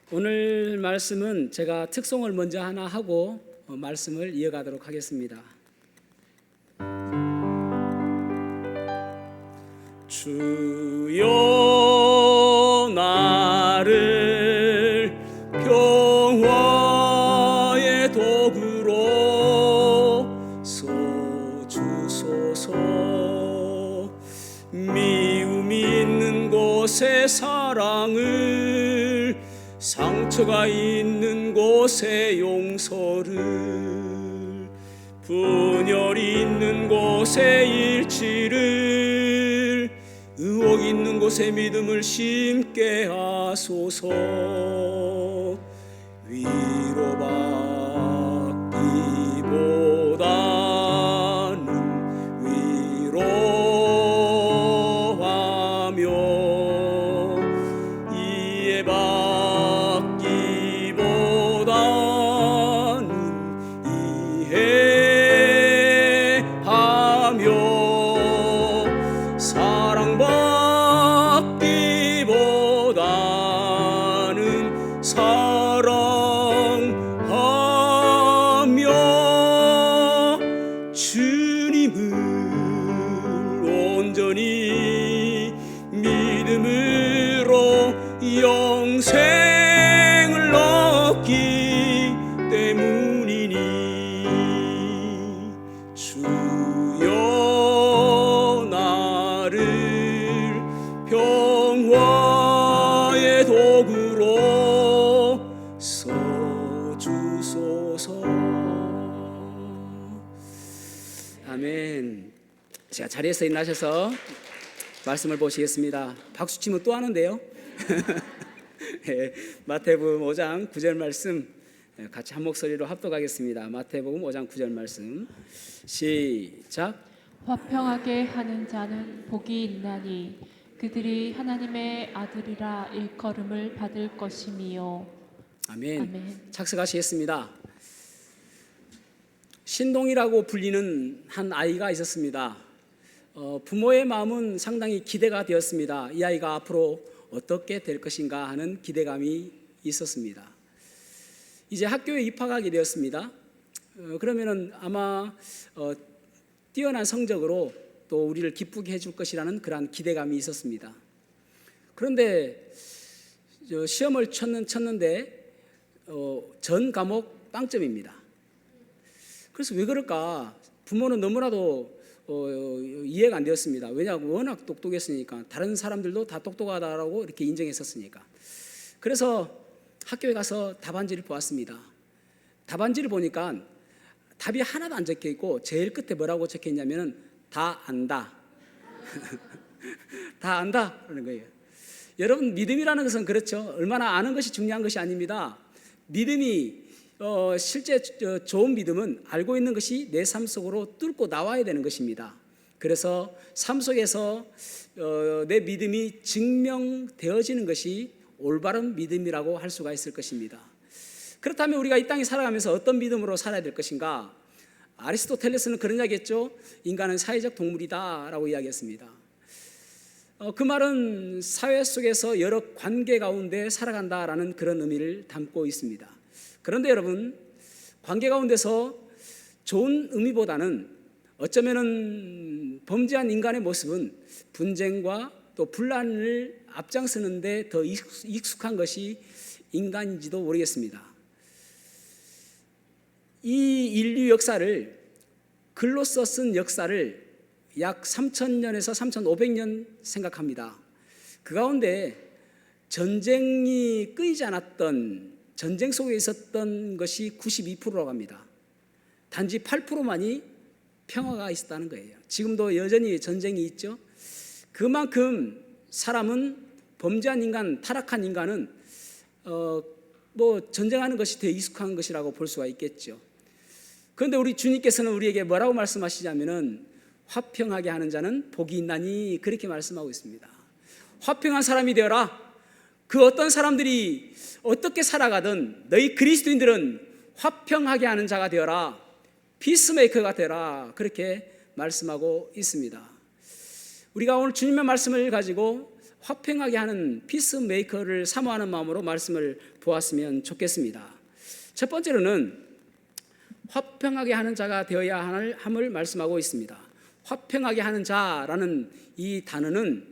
오늘 말씀은 제가 특송을 먼저 하나 하고 말씀을 이어가도록 하겠습니다. 주여 나를 평화의 도구로 써주소서. 미움 있는 곳에 사랑을, 상처가 있는 곳에 용서를, 분열 있는 곳에 일치를, 의혹 있는 곳에 믿음을 심게 하소서. 위로받기보다는 위로하며, 이해받기보다는 이해하며, 사랑받기보다는 사랑하며, 주님을 온전히 믿음으로 영생을 얻기 때문이니. 주여 나를 평화의 도구로 써주소서. 아멘. 제가 자리에서 일어나셔서 말씀을 보시겠습니다. 박수 치면 또 하는데요. 네, 마태복음 5장 9절 말씀 같이 한 목소리로 합독하겠습니다. 마태복음 5장 9절 말씀 시작. 화평하게 하는 자는 복이 있나니 그들이 하나님의 아들이라 일컬음을 받을 것이미요. 아멘. 아멘. 착석하시겠습니다. 신동이라고 불리는 한 아이가 있었습니다. 부모의 마음은 상당히 기대가 되었습니다. 이 아이가 앞으로 어떻게 될 것인가 하는 기대감이 있었습니다. 이제 학교에 입학하게 되었습니다. 그러면은 아마 뛰어난 성적으로 또 우리를 기쁘게 해줄 것이라는 그러한 기대감이 있었습니다. 그런데 시험을 쳤는데 전 과목 빵점입니다. 그래서 왜 그럴까? 부모는 너무나도 이해가 안 되었습니다. 왜냐하면 워낙 똑똑했으니까, 다른 사람들도 다 똑똑하다라고 이렇게 인정했었으니까. 그래서 학교에 가서 답안지를 보았습니다. 답안지를 보니까 답이 하나도 안 적혀 있고 제일 끝에 뭐라고 적혀 있냐면은 다 안다. 다 안다 그러는 거예요. 여러분, 믿음이라는 것은 그렇죠. 얼마나 아는 것이 중요한 것이 아닙니다. 믿음이 실제 좋은 믿음은 알고 있는 것이 내 삶 속으로 뚫고 나와야 되는 것입니다. 그래서 삶 속에서 내 믿음이 증명되어지는 것이 올바른 믿음이라고 할 수가 있을 것입니다. 그렇다면 우리가 이 땅에 살아가면서 어떤 믿음으로 살아야 될 것인가? 아리스토텔레스는 그런 이야기했죠. 인간은 사회적 동물이다 라고 이야기했습니다. 그 말은 사회 속에서 여러 관계 가운데 살아간다라는 그런 의미를 담고 있습니다. 그런데 여러분, 관계 가운데서 좋은 의미보다는 어쩌면은 범죄한 인간의 모습은 분쟁과 또 분란을 앞장서는 데 더 익숙한 것이 인간인지도 모르겠습니다. 이 인류 역사를, 글로써 쓴 역사를 약 3,000년에서 3,500년 생각합니다. 그 가운데 전쟁이 끊이지 않았던, 전쟁 속에 있었던 것이 92%라고 합니다. 단지 8%만이 평화가 있었다는 거예요. 지금도 여전히 전쟁이 있죠. 그만큼 사람은, 범죄한 인간, 타락한 인간은 전쟁하는 것이 더 익숙한 것이라고 볼 수가 있겠죠. 그런데 우리 주님께서는 우리에게 뭐라고 말씀하시냐면은 화평하게 하는 자는 복이 있나니, 그렇게 말씀하고 있습니다. 화평한 사람이 되어라. 그 어떤 사람들이 어떻게 살아가든 너희 그리스도인들은 화평하게 하는 자가 되어라. 피스메이커가 되라. 그렇게 말씀하고 있습니다. 우리가 오늘 주님의 말씀을 가지고 화평하게 하는 피스메이커를 사모하는 마음으로 말씀을 보았으면 좋겠습니다. 첫 번째로는 화평하게 하는 자가 되어야 함을 말씀하고 있습니다. 화평하게 하는 자라는 이 단어는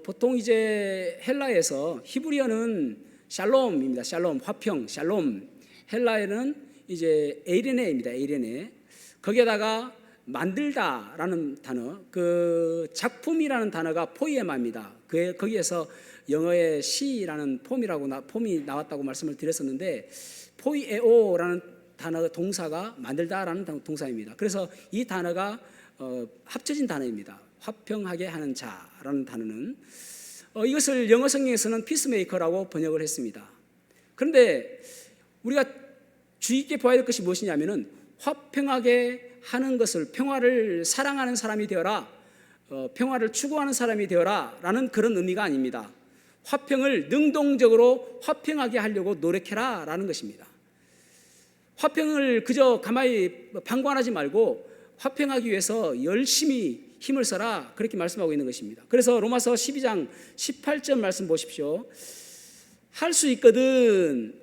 보통 이제 헬라에서 히브리어는 샬롬입니다. 샬롬, 화평, 샬롬. 헬라에는 이제 에이레네입니다. 에이레네. 거기에다가 만들다라는 단어, 그 작품이라는 단어가 포이에마입니다. 거기에서 영어의 시라는 폼이 나왔다고 말씀을 드렸었는데, 포이에오라는 단어 동사가 만들다라는 동사입니다. 그래서 이 단어가 합쳐진 단어입니다. 화평하게 하는 자라는 단어는 이것을 영어 성경에서는 피스메이커라고 번역을 했습니다. 그런데 우리가 주의 깊게 봐야 될 것이 무엇이냐면은 화평하게 하는 것을, 평화를 사랑하는 사람이 되어라, 평화를 추구하는 사람이 되어라 라는 그런 의미가 아닙니다. 화평을 능동적으로 화평하게 하려고 노력해라 라는 것입니다. 화평을 그저 가만히 방관하지 말고 화평하기 위해서 열심히 힘을 써라, 그렇게 말씀하고 있는 것입니다. 그래서 로마서 12장 18절 말씀 보십시오. 할 수 있거든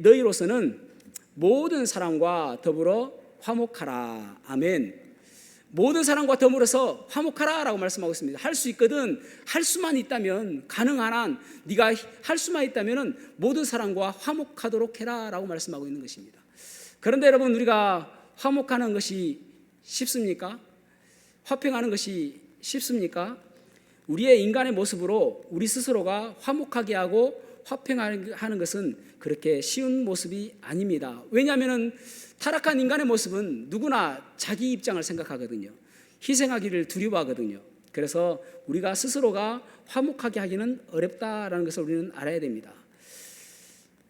너희로서는 모든 사람과 더불어 화목하라. 아멘. 모든 사람과 더불어서 화목하라 라고 말씀하고 있습니다. 할 수 있거든, 할 수만 있다면, 가능한 한 네가 할 수만 있다면 모든 사람과 화목하도록 해라 라고 말씀하고 있는 것입니다. 그런데 여러분, 우리가 화목하는 것이 쉽습니까? 화평하는 것이 쉽습니까? 우리의 인간의 모습으로 우리 스스로가 화목하게 하고 화평하는 것은 그렇게 쉬운 모습이 아닙니다. 왜냐하면 타락한 인간의 모습은 누구나 자기 입장을 생각하거든요. 희생하기를 두려워하거든요. 그래서 우리가 스스로가 화목하게 하기는 어렵다라는 것을 우리는 알아야 됩니다.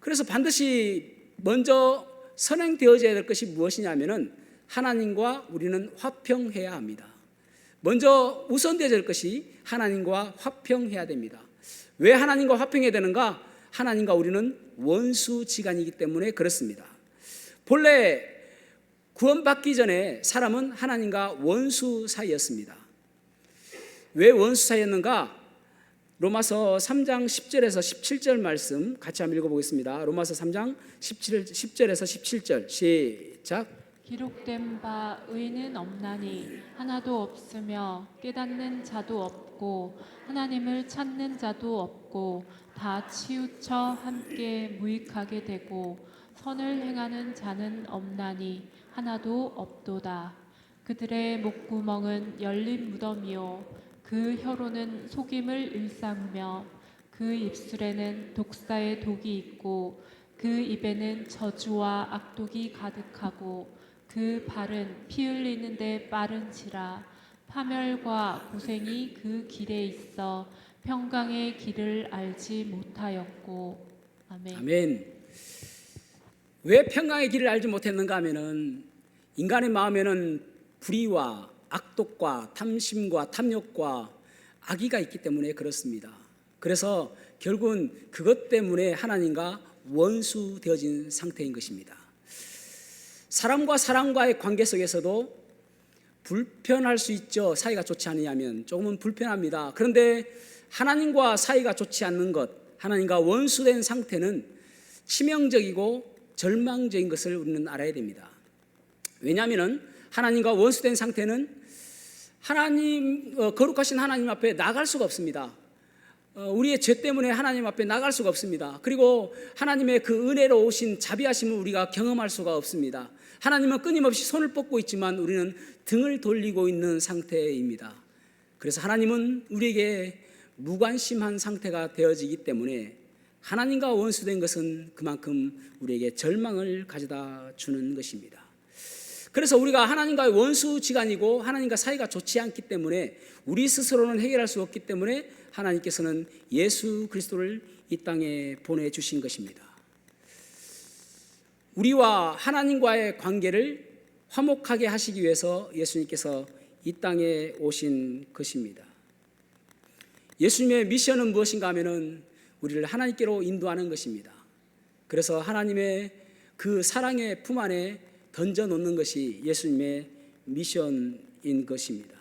그래서 반드시 먼저 선행되어져야 될 것이 무엇이냐면은 하나님과 우리는 화평해야 합니다. 먼저 우선되어야 될 것이 하나님과 화평해야 됩니다. 왜 하나님과 화평해야 되는가? 하나님과 우리는 원수지간이기 때문에 그렇습니다. 본래 구원받기 전에 사람은 하나님과 원수 사이였습니다. 왜 원수 사이였는가? 로마서 3장 10절에서 17절 말씀 같이 한번 읽어보겠습니다. 로마서 3장 10절에서 17절 시작. 기록된 바 의인은 없나니 하나도 없으며 깨닫는 자도 없고 하나님을 찾는 자도 없고 다 치우쳐 함께 무익하게 되고 선을 행하는 자는 없나니 하나도 없도다. 그들의 목구멍은 열린 무덤이요 그 혀로는 속임을 일삼으며 그 입술에는 독사의 독이 있고 그 입에는 저주와 악독이 가득하고 그 발은 피 흘리는 데 빠른지라. 파멸과 고생이 그 길에 있어 평강의 길을 알지 못하였고. 아멘. 아멘. 왜 평강의 길을 알지 못했는가 하면은 인간의 마음에는 불의와 악독과 탐심과 탐욕과 악의가 있기 때문에 그렇습니다. 그래서 결국은 그것 때문에 하나님과 원수 되어진 상태인 것입니다. 사람과 사람과의 관계 속에서도 불편할 수 있죠. 사이가 좋지 않으면 조금은 불편합니다. 그런데 하나님과 사이가 좋지 않는 것, 하나님과 원수된 상태는 치명적이고 절망적인 것을 우리는 알아야 됩니다. 왜냐하면 하나님과 원수된 상태는 거룩하신 하나님 앞에 나갈 수가 없습니다. 우리의 죄 때문에 하나님 앞에 나갈 수가 없습니다. 그리고 하나님의 그 은혜로 오신 자비하심을 우리가 경험할 수가 없습니다. 하나님은 끊임없이 손을 뻗고 있지만 우리는 등을 돌리고 있는 상태입니다. 그래서 하나님은 우리에게 무관심한 상태가 되어지기 때문에 하나님과 원수된 것은 그만큼 우리에게 절망을 가져다 주는 것입니다. 그래서 우리가 하나님과의 원수지간이고 하나님과 사이가 좋지 않기 때문에 우리 스스로는 해결할 수 없기 때문에 하나님께서는 예수 그리스도를 이 땅에 보내주신 것입니다. 우리와 하나님과의 관계를 화목하게 하시기 위해서 예수님께서 이 땅에 오신 것입니다. 예수님의 미션은 무엇인가 하면은 우리를 하나님께로 인도하는 것입니다. 그래서 하나님의 그 사랑의 품 안에 던져놓는 것이 예수님의 미션인 것입니다.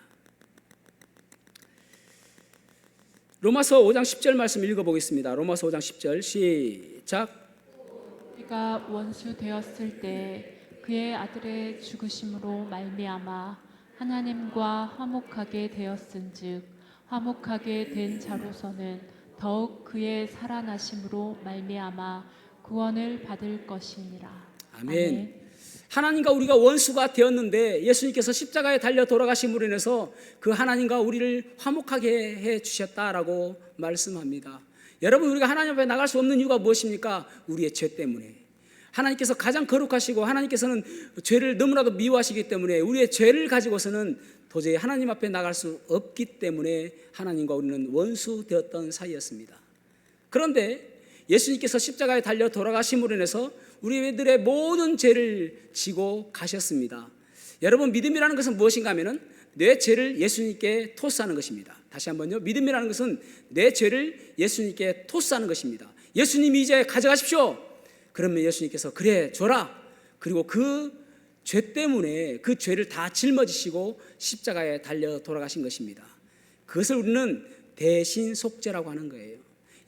로마서 5장 10절 말씀 읽어보겠습니다. 로마서 5장 10절 시작. 우리가 원수 되었을 때 그의 아들의 죽으심으로 말미암아 하나님과 화목하게 되었은즉 화목하게 된 자로서는 더욱 그의 살아나심으로 말미암아 구원을 받을 것이니라. 아멘. 하나님과 우리가 원수가 되었는데 예수님께서 십자가에 달려 돌아가심으로 인해서 그 하나님과 우리를 화목하게 해 주셨다라고 말씀합니다. 여러분, 우리가 하나님 앞에 나갈 수 없는 이유가 무엇입니까? 우리의 죄 때문에. 하나님께서 가장 거룩하시고 하나님께서는 죄를 너무나도 미워하시기 때문에 우리의 죄를 가지고서는 도저히 하나님 앞에 나갈 수 없기 때문에 하나님과 우리는 원수 되었던 사이였습니다. 그런데 예수님께서 십자가에 달려 돌아가심으로 인해서 우리들의 모든 죄를 지고 가셨습니다. 여러분, 믿음이라는 것은 무엇인가 하면은 내 죄를 예수님께 토스하는 것입니다. 다시 한번요. 믿음이라는 것은 내 죄를 예수님께 토스하는 것입니다. 예수님이 이제 가져가십시오. 그러면 예수님께서 그래 줘라. 그리고 그 죄 때문에 그 죄를 다 짊어지시고 십자가에 달려 돌아가신 것입니다. 그것을 우리는 대신 속죄라고 하는 거예요.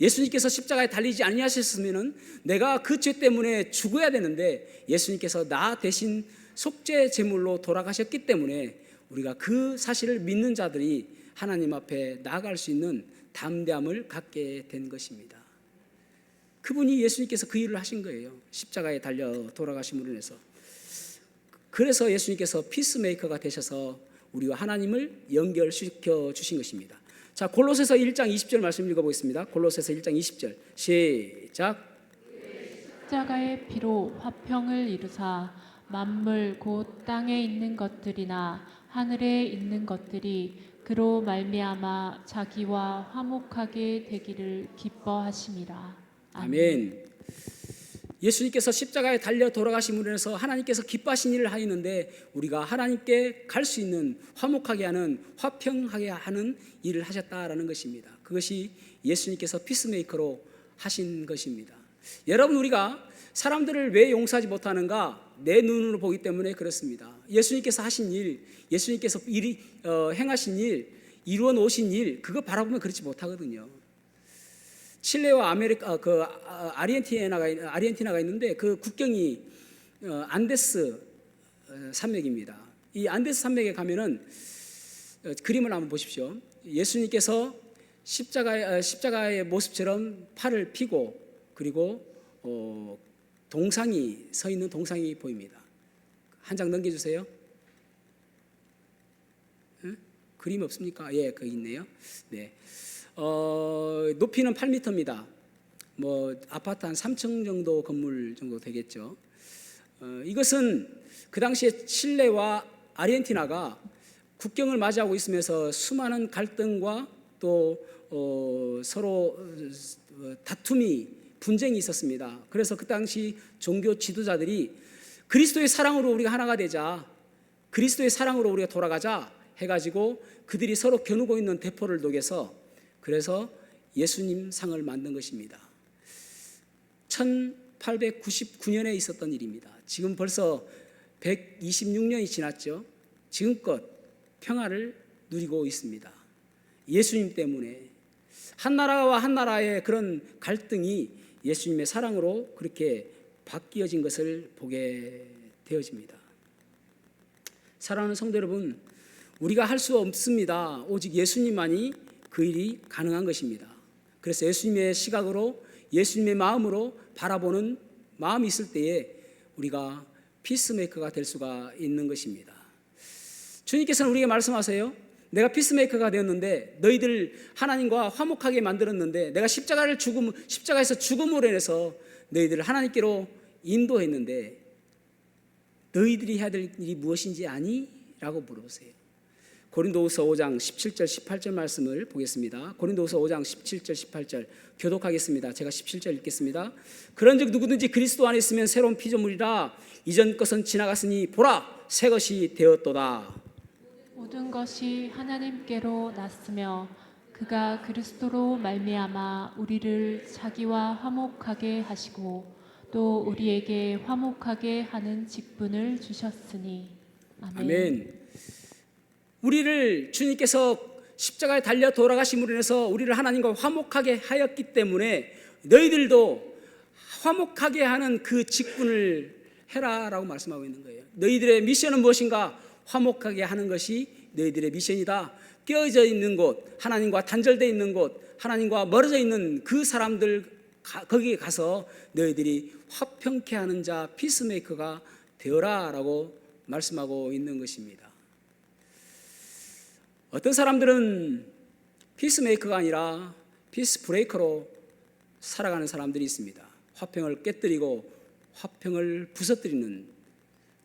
예수님께서 십자가에 달리지 아니하셨으면은 내가 그 죄 때문에 죽어야 되는데 예수님께서 나 대신 속죄 제물로 돌아가셨기 때문에 우리가 그 사실을 믿는 자들이 하나님 앞에 나아갈 수 있는 담대함을 갖게 된 것입니다. 그분이 예수님께서 그 일을 하신 거예요. 십자가에 달려 돌아가심으로 인해서. 그래서 예수님께서 피스메이커가 되셔서 우리와 하나님을 연결시켜 주신 것입니다. 자, 골로새서 1장 20절 말씀 읽어보겠습니다. 골로새서 1장 20절 시작. 십자가의 피로 화평을 이루사 만물 곧 땅에 있는 것들이나 하늘에 있는 것들이 그로 말미암아 자기와 화목하게 되기를 기뻐하심이라. 아멘. 예수님께서 십자가에 달려 돌아가심으로 인해서 하나님께서 기뻐하신 일을 하시는데 우리가 하나님께 갈 수 있는 화목하게 하는 화평하게 하는 일을 하셨다라는 것입니다. 그것이 예수님께서 피스메이커로 하신 것입니다. 여러분, 우리가 사람들을 왜 용서하지 못하는가? 내 눈으로 보기 때문에 그렇습니다. 예수님께서 하신 일, 예수님께서 행하신 일, 이루어 놓으신 일, 그거 바라보면 그렇지 못하거든요. 칠레와 아르헨티나가 있는데 그 국경이 안데스 산맥입니다. 이 안데스 산맥에 가면은 그림을 한번 보십시오. 예수님께서 십자가의 모습처럼 팔을 펴고 그리고 동상이 서 있는 동상이 보입니다. 한 장 넘겨주세요. 그림 없습니까? 예, 거기 있네요. 네. 높이는 8m입니다. 뭐 아파트 한 3층 정도 건물 정도 되겠죠. 이것은 그 당시에 칠레와 아르헨티나가 국경을 맞이하고 있으면서 수많은 갈등과 또 서로 다툼이 분쟁이 있었습니다. 그래서 그 당시 종교 지도자들이 그리스도의 사랑으로 우리가 하나가 되자, 그리스도의 사랑으로 우리가 돌아가자 해가지고 그들이 서로 겨누고 있는 대포를 녹여서 그래서 예수님 상을 만든 것입니다. 1899년에 있었던 일입니다. 지금 벌써 126년이 지났죠. 지금껏 평화를 누리고 있습니다. 예수님 때문에 한 나라와 한 나라의 그런 갈등이 예수님의 사랑으로 그렇게 바뀌어진 것을 보게 되어집니다. 사랑하는 성도 여러분, 우리가 할 수 없습니다. 오직 예수님만이 그 일이 가능한 것입니다. 그래서 예수님의 시각으로 예수님의 마음으로 바라보는 마음이 있을 때에 우리가 피스메이커가 될 수가 있는 것입니다. 주님께서는 우리에게 말씀하세요. 내가 피스메이커가 되었는데 너희들 하나님과 화목하게 만들었는데 내가 십자가에서 죽음으로 인해서 너희들을 하나님께로 인도했는데 너희들이 해야 될 일이 무엇인지 아니? 라고 물어보세요. 고린도후서 5장 17절 18절 말씀을 보겠습니다. 고린도후서 5장 17절 18절 교독하겠습니다. 제가 17절 읽겠습니다. 그런즉 누구든지 그리스도 안에 있으면 새로운 피조물이라 이전 것은 지나갔으니 보라 새 것이 되었도다. 모든 것이 하나님께로 났으며 그가 그리스도로 말미암아 우리를 자기와 화목하게 하시고 또 우리에게 화목하게 하는 직분을 주셨으니. 아멘. 아멘. 우리를 주님께서 십자가에 달려 돌아가심으로 인해서 우리를 하나님과 화목하게 하였기 때문에 너희들도 화목하게 하는 그 직분을 해라라고 말씀하고 있는 거예요. 너희들의 미션은 무엇인가? 화목하게 하는 것이 너희들의 미션이다. 깨어져 있는 곳, 하나님과 단절되어 있는 곳, 하나님과 멀어져 있는 그 사람들 거기에 가서 너희들이 화평케 하는 자, 피스메이커가 되어라라고 말씀하고 있는 것입니다. 어떤 사람들은 피스메이커가 아니라 피스브레이커로 살아가는 사람들이 있습니다. 화평을 깨뜨리고 화평을 부서뜨리는,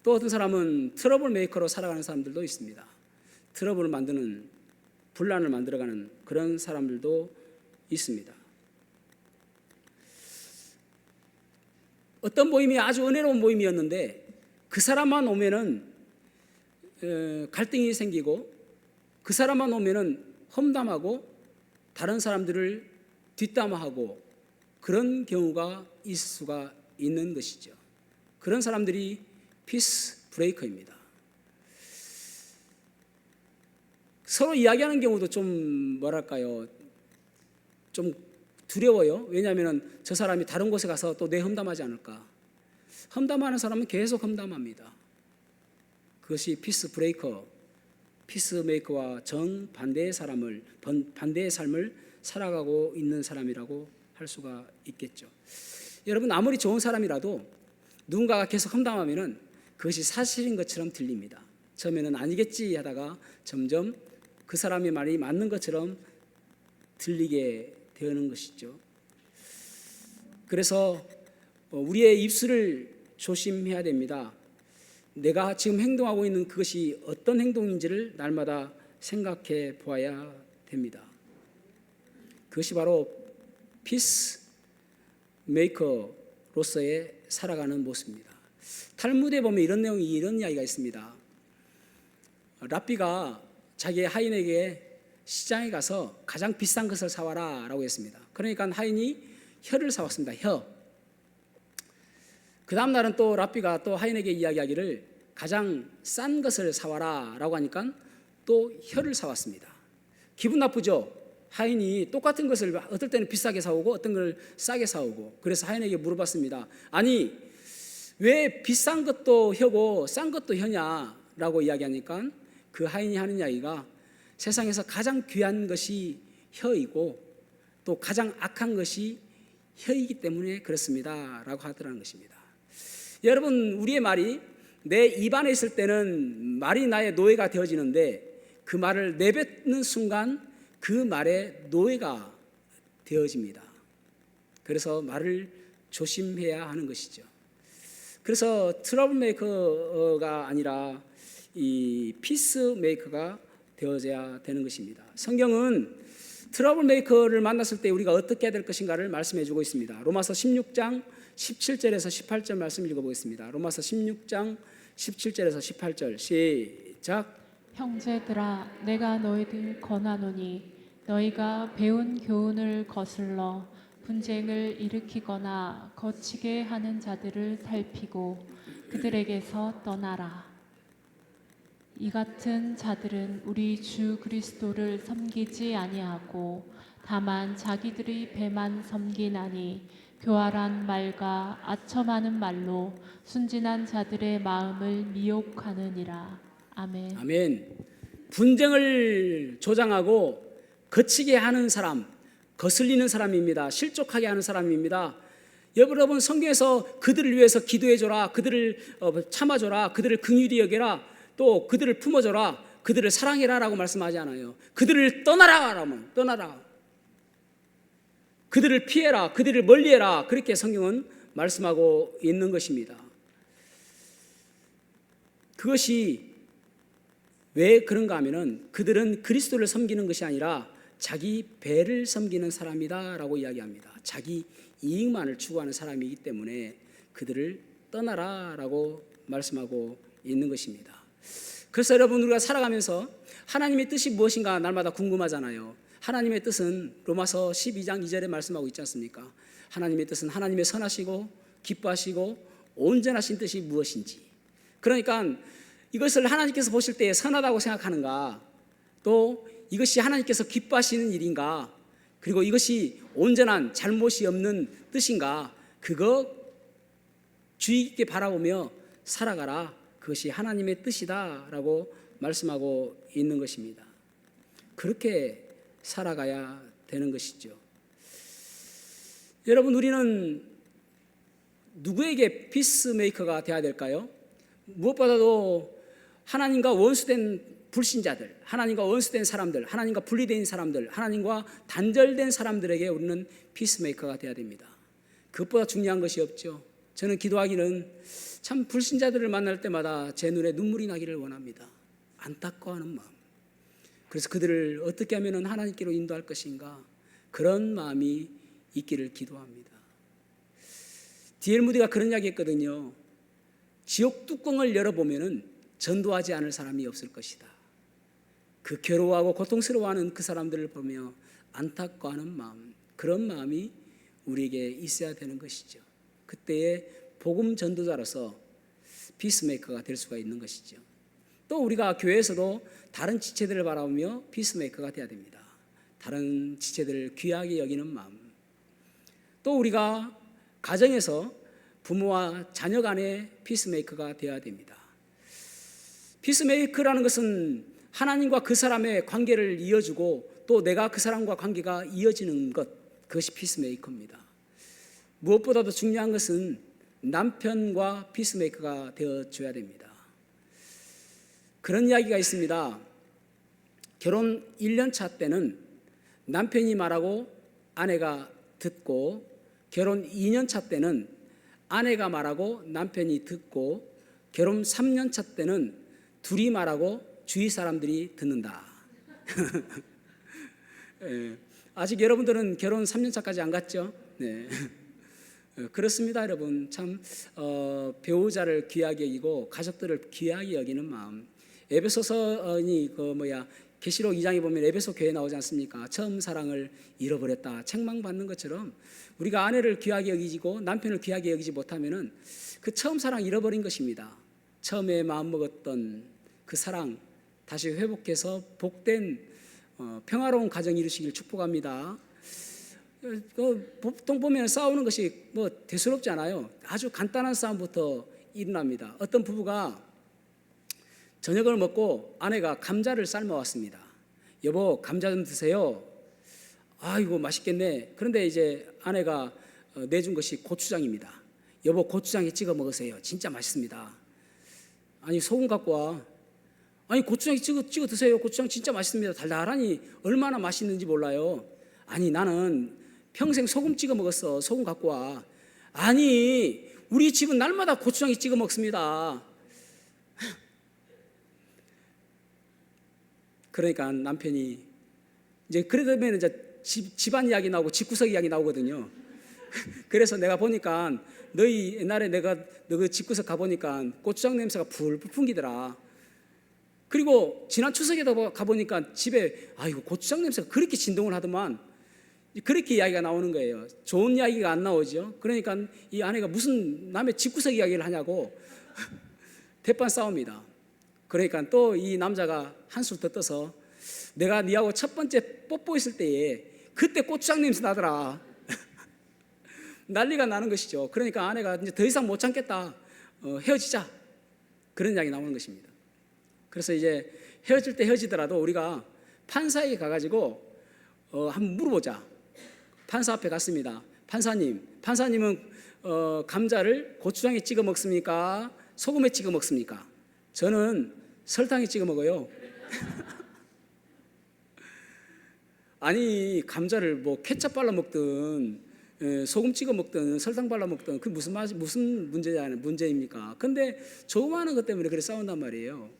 또 어떤 사람은 트러블 메이커로 살아가는 사람들도 있습니다. 트러블을 만드는, 분란을 만들어가는 그런 사람들도 있습니다. 어떤 모임이 아주 은혜로운 모임이었는데 그 사람만 오면은 갈등이 생기고, 그 사람만 오면은 험담하고 다른 사람들을 뒷담화하고 그런 경우가 있을 수가 있는 것이죠. 그런 사람들이 피스 브레이커입니다. 서로 이야기하는 경우도 좀 뭐랄까요, 좀 두려워요. 왜냐하면 저 사람이 다른 곳에 가서 또 내 험담하지 않을까. 험담하는 사람은 계속 험담합니다. 그것이 피스 브레이커, 피스메이커와 정반대의 사람을, 반대의 삶을 살아가고 있는 사람이라고 할 수가 있겠죠. 여러분, 아무리 좋은 사람이라도 누군가가 계속 험담하면은 그것이 사실인 것처럼 들립니다. 처음에는 아니겠지 하다가 점점 그 사람의 말이 맞는 것처럼 들리게 되는 것이죠. 그래서 우리의 입술을 조심해야 됩니다. 내가 지금 행동하고 있는 그것이 어떤 행동인지를 날마다 생각해 보아야 됩니다. 그것이 바로 피스 메이커로서의 살아가는 모습입니다. 탈무드에 보면 이런 이야기가 있습니다. 랍비가 자기의 하인에게 시장에 가서 가장 비싼 것을 사와라 라고 했습니다. 그러니까 하인이 혀를 사왔습니다. 혀. 그 다음 날은 또 랍비가 또 하인에게 이야기하기를 가장 싼 것을 사와라 라고 하니까 또 혀를 사왔습니다. 기분 나쁘죠? 하인이 똑같은 것을 어떨 때는 비싸게 사오고 어떤 걸 싸게 사오고. 그래서 하인에게 물어봤습니다. 아니, 왜 비싼 것도 혀고 싼 것도 혀냐라고 이야기하니까 그 하인이 하는 이야기가 세상에서 가장 귀한 것이 혀이고 또 가장 악한 것이 혀이기 때문에 그렇습니다 라고 하더라는 것입니다. 여러분, 우리의 말이 내 입안에 있을 때는 말이 나의 노예가 되어지는데 그 말을 내뱉는 순간 그 말의 노예가 되어집니다. 그래서 말을 조심해야 하는 것이죠. 그래서 트러블 메이커가 아니라 이 피스 메이커가 되어져야 되는 것입니다. 성경은 트러블 메이커를 만났을 때 우리가 어떻게 해야 될 것인가를 말씀해 주고 있습니다. 로마서 16장 17절에서 18절 말씀 읽어보겠습니다. 로마서 16장 17절에서 18절 시작. 형제들아, 내가 너희들 권하노니 너희가 배운 교훈을 거슬러 분쟁을 일으키거나 거치게 하는 자들을 살피고 그들에게서 떠나라. 이 같은 자들은 우리 주 그리스도를 섬기지 아니하고 다만 자기들의 배만 섬기나니 교활한 말과 아첨하는 말로 순진한 자들의 마음을 미혹하느니라. 아멘. 아멘. 분쟁을 조장하고 거치게 하는 사람, 거슬리는 사람입니다. 실족하게 하는 사람입니다. 여러분, 성경에서 그들을 위해서 기도해줘라, 그들을 참아줘라, 그들을 긍휼히 여겨라, 또 그들을 품어줘라, 그들을 사랑해라 라고 말씀하지 않아요. 그들을 떠나라 라면 떠나라, 그들을 피해라, 그들을 멀리해라, 그렇게 성경은 말씀하고 있는 것입니다. 그것이 왜 그런가 하면은 그들은 그리스도를 섬기는 것이 아니라 자기 배를 섬기는 사람이다 라고 이야기합니다. 자기 이익만을 추구하는 사람이기 때문에 그들을 떠나라 라고 말씀하고 있는 것입니다. 그래서 여러분, 우리가 살아가면서 하나님의 뜻이 무엇인가 날마다 궁금하잖아요. 하나님의 뜻은 로마서 12장 2절에 말씀하고 있지 않습니까? 하나님의 뜻은 하나님의 선하시고 기뻐하시고 온전하신 뜻이 무엇인지. 그러니까 이것을 하나님께서 보실 때 선하다고 생각하는가, 또 이것이 하나님께서 기뻐하시는 일인가? 그리고 이것이 온전한 잘못이 없는 뜻인가? 그거 주의 깊게 바라보며 살아가라. 그것이 하나님의 뜻이다라고 말씀하고 있는 것입니다. 그렇게 살아가야 되는 것이죠. 여러분, 우리는 누구에게 피스메이커가 되어야 될까요? 무엇보다도 하나님과 원수된 불신자들, 하나님과 원수된 사람들, 하나님과 분리된 사람들, 하나님과 단절된 사람들에게 우리는 피스메이커가 되어야 됩니다. 그것보다 중요한 것이 없죠. 저는 기도하기는 참 불신자들을 만날 때마다 제 눈에 눈물이 나기를 원합니다. 안타까워하는 마음. 그래서 그들을 어떻게 하면 하나님께로 인도할 것인가, 그런 마음이 있기를 기도합니다. D.L. 무디가 그런 이야기 했거든요. 지옥 뚜껑을 열어보면 전도하지 않을 사람이 없을 것이다. 그 괴로워하고 고통스러워하는 그 사람들을 보며 안타까워하는 마음, 그런 마음이 우리에게 있어야 되는 것이죠. 그때의 복음 전도자로서 피스메이커가 될 수가 있는 것이죠. 또 우리가 교회에서도 다른 지체들을 바라보며 피스메이커가 되어야 됩니다. 다른 지체들을 귀하게 여기는 마음. 또 우리가 가정에서 부모와 자녀 간의 피스메이커가 되어야 됩니다. 피스메이커라는 것은 하나님과 그 사람의 관계를 이어주고 또 내가 그 사람과 관계가 이어지는 것, 그것이 피스메이커입니다. 무엇보다도 중요한 것은 남편과 피스메이커가 되어줘야 됩니다. 그런 이야기가 있습니다. 결혼 1년 차 때는 남편이 말하고 아내가 듣고, 결혼 2년 차 때는 아내가 말하고 남편이 듣고, 결혼 3년 차 때는 둘이 말하고 주위 사람들이 듣는다. 예, 아직 여러분들은 결혼 3년 차까지 안 갔죠? 네. 그렇습니다, 여러분. 참 배우자를 귀하게 여기고 가족들을 귀하게 여기는 마음. 에베소서니 계시록 2장에 보면 에베소 교회 나오지 않습니까? 처음 사랑을 잃어버렸다, 책망받는 것처럼 우리가 아내를 귀하게 여기고 남편을 귀하게 여기지 못하면은 그 처음 사랑 잃어버린 것입니다. 처음에 마음먹었던 그 사랑 다시 회복해서 복된 평화로운 가정 이루시길 축복합니다. 보통 보면 싸우는 것이 대수롭지 않아요. 아주 간단한 싸움부터 일어납니다. 어떤 부부가 저녁을 먹고 아내가 감자를 삶아왔습니다. 여보, 감자 좀 드세요. 아이고, 맛있겠네. 그런데 이제 아내가 내준 것이 고추장입니다. 여보, 고추장에 찍어 먹으세요. 진짜 맛있습니다. 아니, 소금 갖고 와. 아니, 고추장에 찍어 드세요. 고추장 진짜 맛있습니다. 달달하니 얼마나 맛있는지 몰라요. 아니, 나는 평생 소금 찍어 먹었어. 소금 갖고 와. 아니, 우리 집은 날마다 고추장에 찍어 먹습니다. 그러니까 남편이 이제 그러면 이제 집안 이야기 나오고 집구석 이야기 나오거든요. 그래서 내가 보니까 너희 옛날에 내가 너 그 집구석 가보니까 고추장 냄새가 풀풀 풍기더라. 그리고 지난 추석에도 가보니까 집에 아이고 고추장 냄새가 그렇게 진동을 하더만. 그렇게 이야기가 나오는 거예요. 좋은 이야기가 안 나오죠. 그러니까 이 아내가 무슨 남의 집구석 이야기를 하냐고 대판 싸웁니다. 그러니까 또 이 남자가 한술 더 떠서 내가 니하고 첫 번째 뽀뽀했을 때에 그때 고추장 냄새 나더라. 난리가 나는 것이죠. 그러니까 아내가 이제 더 이상 못 참겠다. 헤어지자. 그런 이야기 나오는 것입니다. 그래서 이제 헤어질 때 헤어지더라도 우리가 판사에게 가가지고 한번 물어보자. 판사 앞에 갔습니다. 판사님은 감자를 고추장에 찍어 먹습니까? 소금에 찍어 먹습니까? 저는 설탕에 찍어 먹어요. 아니, 감자를 뭐 케첩 발라 먹든 소금 찍어 먹든 설탕 발라 먹든 그 무슨 문제입니까? 근데 조그마한 것 때문에 그래 싸운단 말이에요.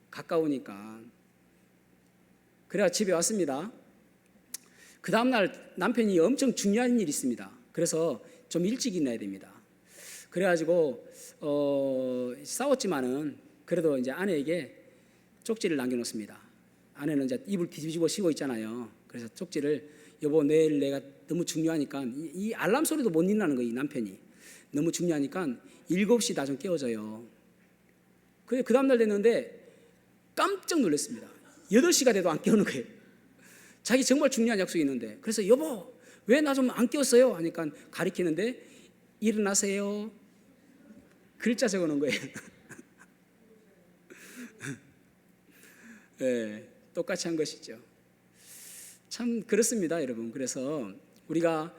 가까우니까. 그래야 집에 왔습니다. 그 다음날 남편이 엄청 중요한 일이 있습니다. 그래서 좀 일찍 일어나야 됩니다. 그래가지고 싸웠지만은 그래도 이제 아내에게 쪽지를 남겨놓습니다. 아내는 이제 입을 뒤집어 쉬고 있잖아요. 그래서 쪽지를 여보, 내일 내가 너무 중요하니까 이 알람 소리도 못 일어나는 거예요. 이 남편이 너무 중요하니까 7시 나 좀 깨워줘요. 그 다음날 됐는데 깜짝 놀랐습니다. 8시가 돼도 안 깨우는 거예요. 자기 정말 중요한 약속이 있는데, 그래서 여보 왜 나 좀 안 깨웠어요? 하니까 가리키는데 일어나세요. 글자 적어놓은 거예요. 네, 똑같이 한 것이죠. 참 그렇습니다, 여러분. 그래서 우리가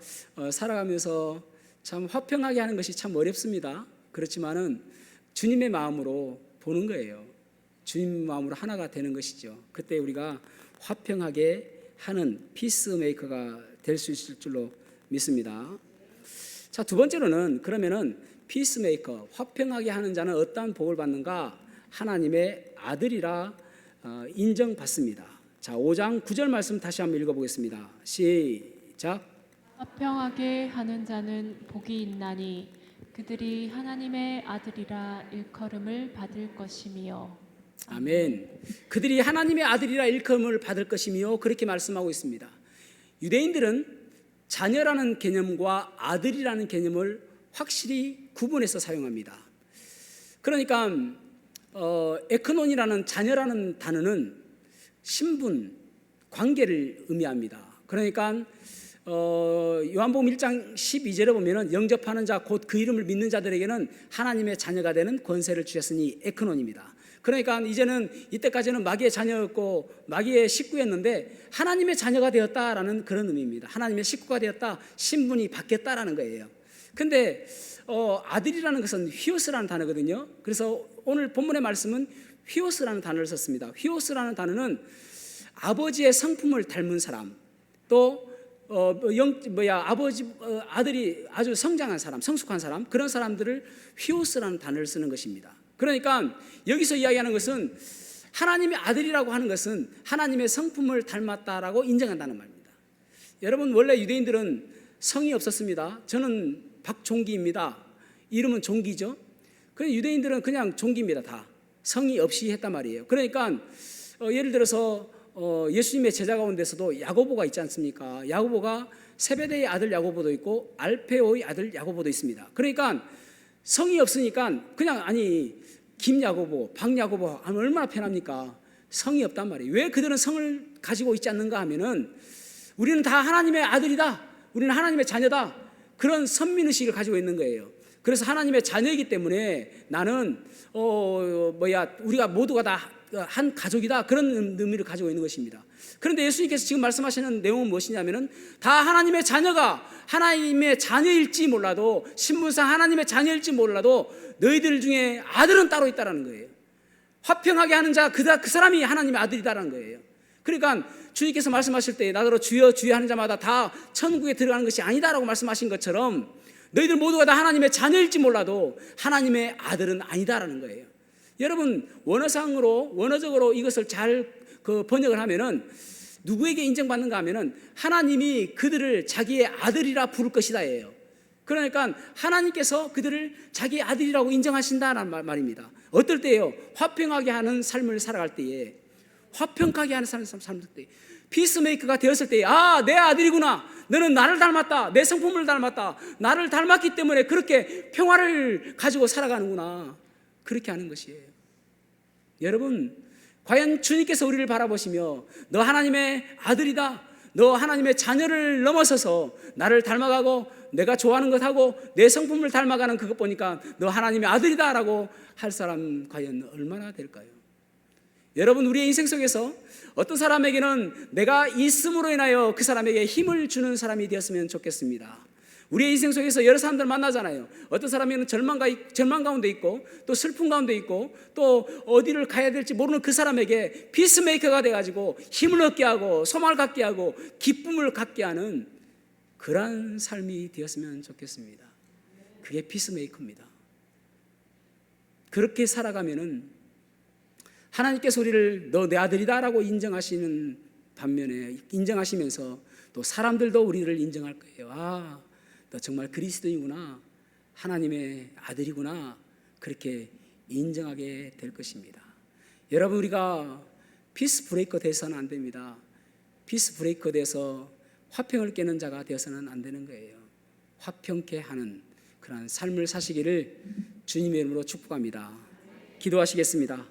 살아가면서 참 화평하게 하는 것이 참 어렵습니다. 그렇지만은 주님의 마음으로 보는 거예요. 주님 마음으로 하나가 되는 것이죠. 그때 우리가 화평하게 하는 피스메이커가 될 수 있을 줄로 믿습니다. 자, 두 번째로는 그러면은 피스메이커, 화평하게 하는 자는 어떠한 복을 받는가? 하나님의 아들이라 인정받습니다. 자, 5장 9절 말씀 다시 한번 읽어보겠습니다. 시작. 화평하게 하는 자는 복이 있나니 그들이 하나님의 아들이라 일컬음을 받을 것이며. 아멘. 그들이 하나님의 아들이라 일컬음을 받을 것이며, 그렇게 말씀하고 있습니다. 유대인들은 자녀라는 개념과 아들이라는 개념을 확실히 구분해서 사용합니다. 그러니까 에크논이라는 자녀라는 단어는 신분, 관계를 의미합니다. 그러니까 요한복음 1장 12절에 보면은 영접하는 자 곧 그 이름을 믿는 자들에게는 하나님의 자녀가 되는 권세를 주셨으니 에크논입니다. 그러니까 이제는 이때까지는 마귀의 자녀였고 마귀의 식구였는데 하나님의 자녀가 되었다라는 그런 의미입니다. 하나님의 식구가 되었다, 신분이 바뀌었다라는 거예요. 근데 아들이라는 것은 휘오스라는 단어거든요. 그래서 오늘 본문의 말씀은 휘오스라는 단어를 썼습니다. 휘오스라는 단어는 아버지의 성품을 닮은 사람, 또 아들이 아주 성장한 사람, 성숙한 사람, 그런 사람들을 휘오스라는 단어를 쓰는 것입니다. 그러니까 여기서 이야기하는 것은 하나님의 아들이라고 하는 것은 하나님의 성품을 닮았다라고 인정한다는 말입니다. 여러분, 원래 유대인들은 성이 없었습니다. 저는 박종기입니다. 이름은 종기죠. 그래서 유대인들은 그냥 종기입니다. 다 성이 없이 했단 말이에요. 그러니까 예를 들어서 예수님의 제자 가운데서도 야고보가 있지 않습니까? 야고보가 세베대의 아들 야고보도 있고 알페오의 아들 야고보도 있습니다. 그러니까 성이 없으니까 그냥 김야고보, 박야고보 하면 얼마나 편합니까? 성이 없단 말이에요. 왜 그들은 성을 가지고 있지 않는가 하면은 우리는 다 하나님의 아들이다, 우리는 하나님의 자녀다, 그런 선민의식을 가지고 있는 거예요. 그래서 하나님의 자녀이기 때문에 나는 우리가 모두가 다 한 가족이다, 그런 의미를 가지고 있는 것입니다. 그런데 예수님께서 지금 말씀하시는 내용은 무엇이냐면은 다 하나님의 자녀가 하나님의 자녀일지 몰라도, 신분상 하나님의 자녀일지 몰라도 너희들 중에 아들은 따로 있다라는 거예요. 화평하게 하는 자, 그 사람이 하나님의 아들이다라는 거예요. 그러니까 주님께서 말씀하실 때 나더러 주여 주여 하는 자마다 다 천국에 들어가는 것이 아니다라고 말씀하신 것처럼 너희들 모두가 다 하나님의 자녀일지 몰라도 하나님의 아들은 아니다라는 거예요. 여러분, 원어적으로 이것을 잘 번역을 하면은 누구에게 인정받는가 하면은 하나님이 그들을 자기의 아들이라 부를 것이다예요. 그러니까 하나님께서 그들을 자기의 아들이라고 인정하신다는 말입니다. 어떨 때예요? 화평하게 하는 삶을 살아갈 때에, 화평하게 하는 삶을 살 때, 피스메이커가 되었을 때에, 내 아들이구나, 너는 나를 닮았다, 내 성품을 닮았다, 나를 닮았기 때문에 그렇게 평화를 가지고 살아가는구나, 그렇게 하는 것이에요. 여러분, 과연 주님께서 우리를 바라보시며 너 하나님의 아들이다, 너 하나님의 자녀를 넘어서서 나를 닮아가고 내가 좋아하는 것하고 내 성품을 닮아가는 그것 보니까 너 하나님의 아들이다 라고 할 사람 과연 얼마나 될까요? 여러분, 우리의 인생 속에서 어떤 사람에게는 내가 있음으로 인하여 그 사람에게 힘을 주는 사람이 되었으면 좋겠습니다. 우리의 인생 속에서 여러 사람들 만나잖아요. 어떤 사람에게는 절망 가운데 있고, 또 슬픔 가운데 있고, 또 어디를 가야 될지 모르는 그 사람에게 피스메이커가 돼가지고 힘을 얻게 하고 소망을 갖게 하고 기쁨을 갖게 하는 그러한 삶이 되었으면 좋겠습니다. 그게 피스메이커입니다. 그렇게 살아가면은 하나님께서 우리를 너 내 아들이다라고 인정하시는 반면에, 인정하시면서 또 사람들도 우리를 인정할 거예요. 너 정말 그리스도이구나, 하나님의 아들이구나, 그렇게 인정하게 될 것입니다. 여러분, 우리가 피스 브레이커 되어서는 안 됩니다. 피스 브레이커 돼서 화평을 깨는 자가 되어서는 안 되는 거예요. 화평케 하는 그런 삶을 사시기를 주님의 이름으로 축복합니다. 기도하시겠습니다.